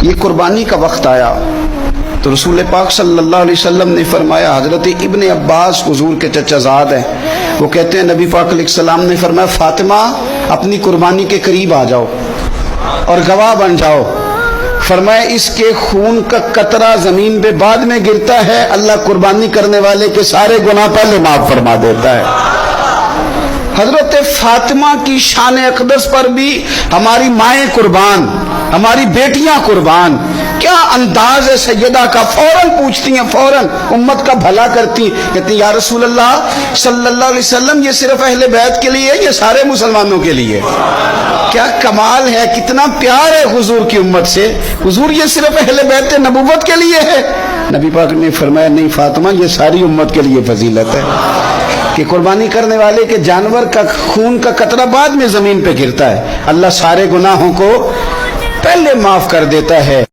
یہ قربانی کا وقت آیا تو رسول پاک صلی اللہ علیہ وسلم نے فرمایا، حضرت ابن عباس حضور کے چچا زاد ہیں، وہ کہتے ہیں نبی پاک علیہ السلام نے فرمایا فاطمہ اپنی قربانی کے قریب آ جاؤ اور گواہ بن جاؤ۔ فرمایا اس کے خون کا قطرہ زمین پہ بعد میں گرتا ہے، اللہ قربانی کرنے والے کے سارے گناہ پہلے معاف فرما دیتا ہے۔ حضرت فاطمہ کی شان اقدس پر بھی ہماری مائیں قربان، ہماری بیٹیاں قربان، کیا انداز ہے سیدہ کا، فوراً پوچھتی ہیں، فوراً امت کا بھلا کرتی، کہتی یا رسول اللہ صلی اللہ علیہ وسلم یہ صرف اہل بیت کے لیے یہ سارے مسلمانوں کے لیے؟ کیا کمال ہے، کتنا پیار ہے حضور کی امت سے۔ حضور یہ صرف اہل بیت نبوت کے لیے ہے؟ نبی پاک نے فرمایا نہیں فاطمہ یہ ساری امت کے لیے فضیلت ہے کہ قربانی کرنے والے کے جانور کا خون کا قطرہ بعد میں زمین پہ گرتا ہے، اللہ سارے گناہوں کو پہلے معاف کر دیتا ہے۔